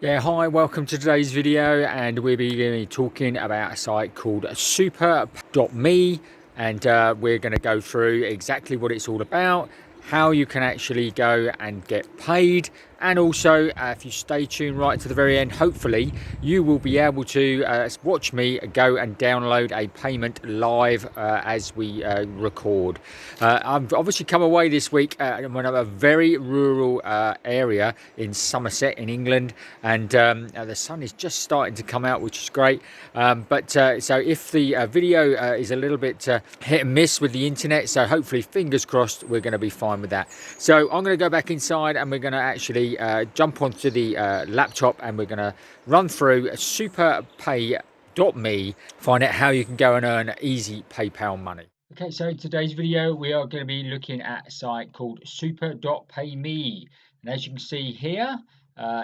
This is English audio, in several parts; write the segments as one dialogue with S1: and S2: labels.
S1: Yeah, hi, welcome to today's video, and we're going to be talking about a site called SuperPayMe, and we're going to go through exactly what it's all about, how you can actually go and get paid, and also if you stay tuned right to the very end, hopefully you will be able to watch me go and download a payment live as we record. I've obviously come away this week in a very rural area in Somerset in England, and the sun is just starting to come out, which is great. So if the video is a little bit hit and miss with the internet, so hopefully fingers crossed we're going to be fine with that. So I'm going to go back inside and we're going to actually jump onto the laptop, and we're going to run through superpay.me, find out how you can go and earn easy PayPal money. Okay, so in today's video we are going to be looking at a site called super.payme, and as you can see here,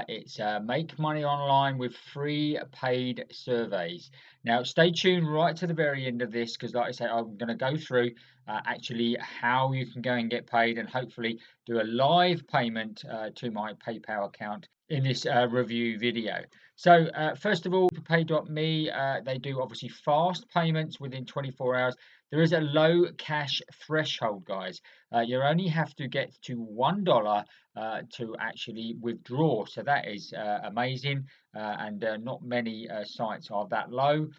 S1: it's make money online with free paid surveys. Now stay tuned right to the very end of this, because like I say, I'm going to go through actually how you can go and get paid, and hopefully do a live payment to my PayPal account in this review video. So first of all, pay.me, they do obviously fast payments within 24 hours. There is a low cash threshold, guys. You only have to get to $1 to actually withdraw. So that is amazing, and not many sites are that low.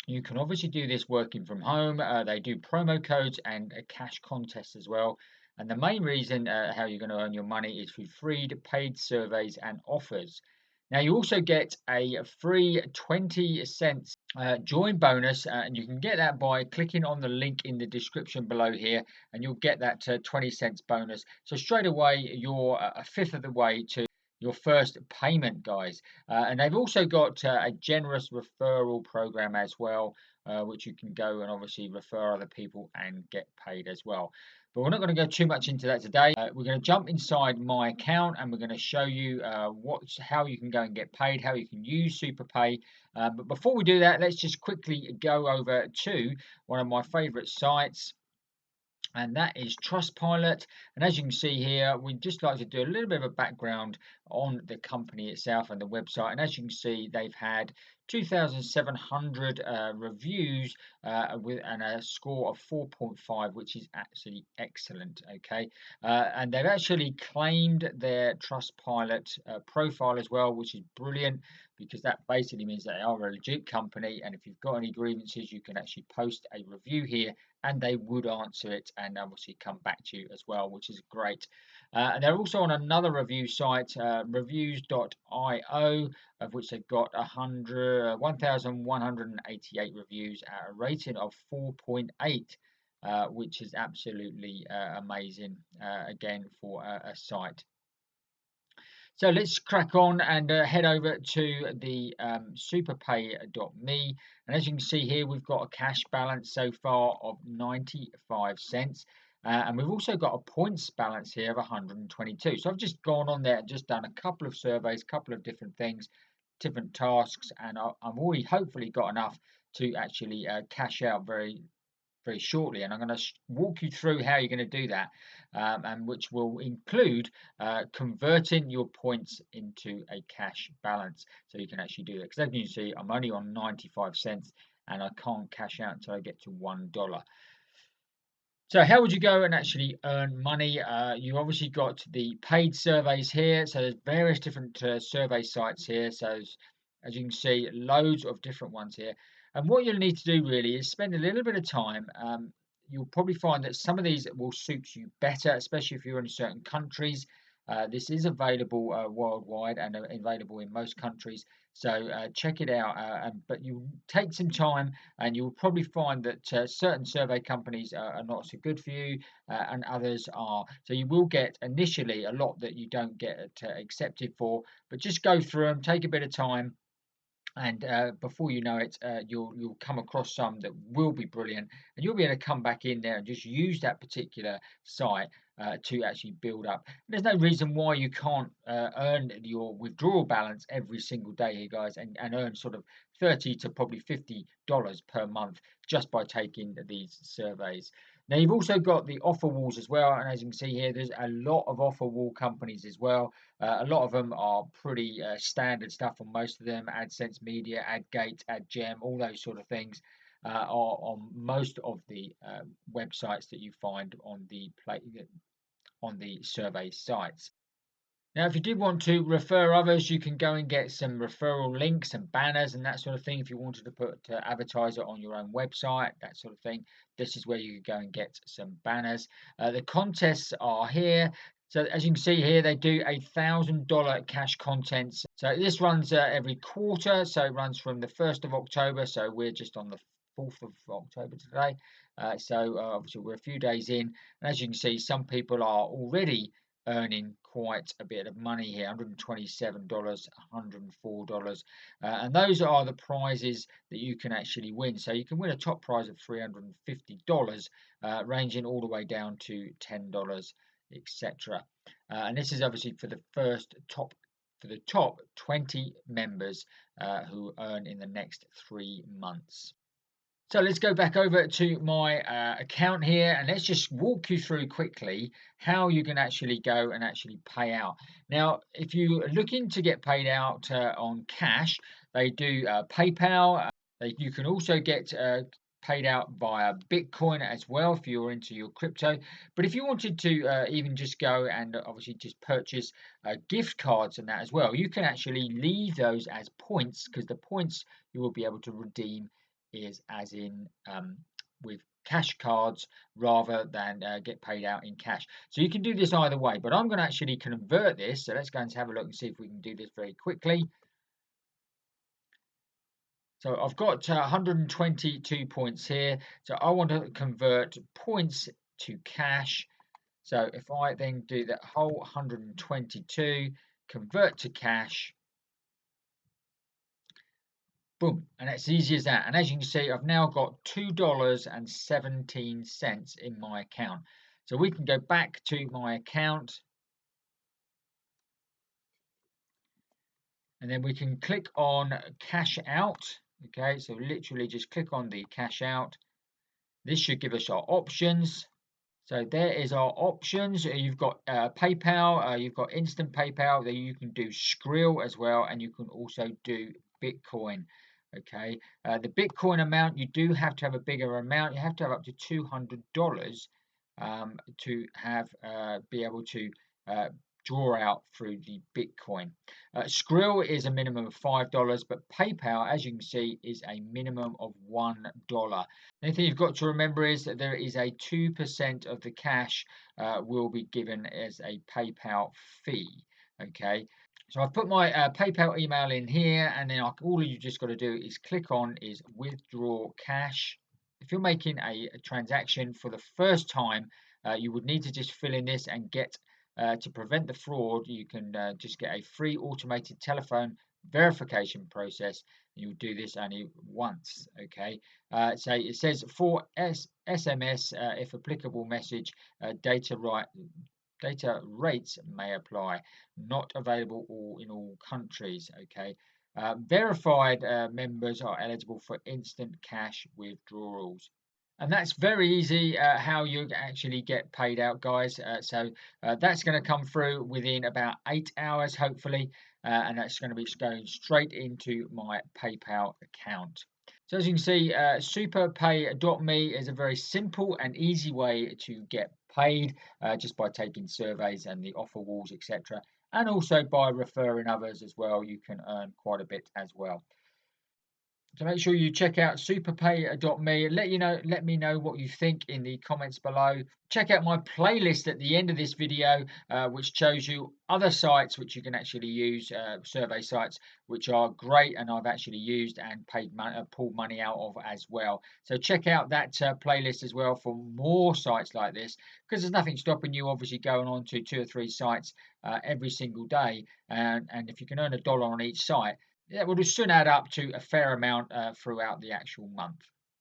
S1: You can obviously do this working from home. They do promo codes and a cash contest as well. And the main reason how you're going to earn your money is through free paid surveys and offers. Now you also get a free 20 cents join bonus, and you can get that by clicking on the link in the description below here, and you'll get that 20 cents bonus. So straight away you're a fifth of the way to your first payment, guys. And they've also got a generous referral program as well, which you can go and obviously refer other people and get paid as well. But we're not going to go too much into that today. We're going to jump inside my account, and we're going to show you how you can go and get paid, how you can use SuperPay. But before we do that, let's just quickly go over to one of my favorite sites, and that is Trustpilot. And as you can see here, we'd just like to do a little bit of a background on the company itself and the website. And as you can see, they've had 2,700 reviews and a score of 4.5, which is actually excellent. Okay, and they've actually claimed their Trustpilot profile as well, which is brilliant, because that basically means they are a legit company. And if you've got any grievances, you can actually post a review here, and they would answer it and obviously come back to you as well, which is great. And they're also on another review site, reviews.io, of which they've got 1,188 reviews at a rating of 4.8. Which is absolutely amazing, again, for a site. So let's crack on and head over to the superpay.me. And as you can see here, we've got a cash balance so far of 95 cents. And we've also got a points balance here of 122. So I've just gone on there and just done a couple of surveys, a couple of different things, different tasks, and I've already hopefully got enough to actually cash out very shortly, and I'm going to walk you through how you're going to do that, and which will include converting your points into a cash balance, so you can actually do that. Because as you can see, I'm only on 95 cents, and I can't cash out until I get to $1. So how would you go and actually earn money? You obviously got the paid surveys here. So there's various different survey sites here. So as you can see, loads of different ones here. And what you'll need to do really is spend a little bit of time. You'll probably find that some of these will suit you better, especially if you're in certain countries. This is available worldwide and available in most countries. So check it out. But you take some time, and you'll probably find that certain survey companies are not so good for you, and others are. So you will get initially a lot that you don't get accepted for, but just go through them, take a bit of time, and before you know it, you'll come across some that will be brilliant, and you'll be able to come back in there and just use that particular site to actually build up. There's no reason why you can't earn your withdrawal balance every single day here, guys, and earn sort of 30 to probably $50 per month just by taking these surveys. Now you've also got the offer walls as well, and as you can see here, there's a lot of offer wall companies as well. A lot of them are pretty standard stuff on most of them. AdSense Media, AdGate, AdGem, all those sort of things are on most of the websites that you find on the survey sites. Now, if you did want to refer others, you can go and get some referral links and banners and that sort of thing. If you wanted to put advertise it on your own website, that sort of thing, this is where you could go and get some banners. The contests are here. So as you can see here, they do $1,000 cash contents. So this runs every quarter. So it runs from the 1st of October. So we're just on the 4th of October today. Obviously we're a few days in. And as you can see, some people are already earning quite a bit of money here, $127, $104. And those are the prizes that you can actually win. So you can win a top prize of $350, ranging all the way down to $10, etc. And this is obviously for the top 20 members who earn in the next 3 months. So let's go back over to my account here, and let's just walk you through quickly how you can actually go and actually pay out. Now, if you're looking to get paid out on cash, they do PayPal. You can also get paid out via Bitcoin as well if you're into your crypto. But if you wanted to even just go and obviously just purchase gift cards and that as well, you can actually leave those as points, because the points you will be able to redeem is as in with cash cards rather than get paid out in cash. So you can do this either way, but I'm going to actually convert this. So let's go and have a look and see if we can do this very quickly. So I've got 122 points here. So I want to convert points to cash. So if I then do that whole 122, convert to cash, boom, and it's easy as that. And as you can see, I've now got $2.17 in my account. So we can go back to my account, and then we can click on cash out. Okay, so literally just click on the cash out. This should give us our options. So there is our options. You've got PayPal, you've got instant PayPal. There you can do Skrill as well, and you can also do Bitcoin. Okay, the Bitcoin amount, you do have to have a bigger amount. You have to have up to $200 to have be able to draw out through the Bitcoin. Skrill is a minimum of $5, but PayPal, as you can see, is a minimum of $1. The thing you've got to remember is that there is a 2% of the cash will be given as a PayPal fee. Okay, so I've put my PayPal email in here, and then all you just got to do is click on is withdraw cash. If you're making a transaction for the first time, you would need to just fill in this and get to prevent the fraud. You can just get a free automated telephone verification process. You'll do this only once. Okay, so it says for SMS, if applicable message, data rates may apply. Not available in all countries. Okay. Verified members are eligible for instant cash withdrawals. And that's very easy how you actually get paid out, guys. So that's going to come through within about 8 hours, hopefully. And that's going to be going straight into my PayPal account. So as you can see, SuperPay.me is a very simple and easy way to get paid just by taking surveys and the offer walls, etc. And also by referring others as well, you can earn quite a bit as well. So make sure you check out superpay.me. Let me know what you think in the comments below. Check out my playlist at the end of this video, which shows you other sites which you can actually use, survey sites, which are great and I've actually used and pulled money out of as well. So check out that playlist as well for more sites like this, because there's nothing stopping you obviously going on to 2 or 3 sites every single day, and if you can earn $1 on each site, that would soon add up to a fair amount throughout the actual month.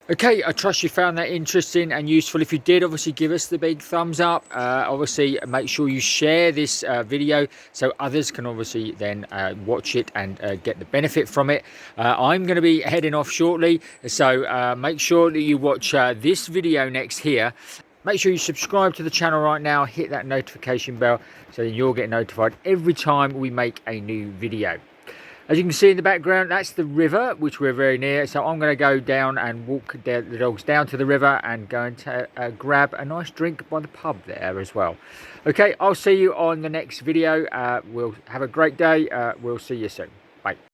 S1: Okay, I trust you found that interesting and useful. If you did, obviously give us the big thumbs up. Obviously, make sure you share this video so others can obviously then watch it and get the benefit from it. I'm going to be heading off shortly, so make sure that you watch this video next here. Make sure you subscribe to the channel right now, hit that notification bell so that you'll get notified every time we make a new video. As you can see in the background, that's the river, which we're very near. So I'm going to go down and walk the dogs down to the river and go and grab a nice drink by the pub there as well. Okay, I'll see you on the next video. We'll have a great day. We'll see you soon. Bye.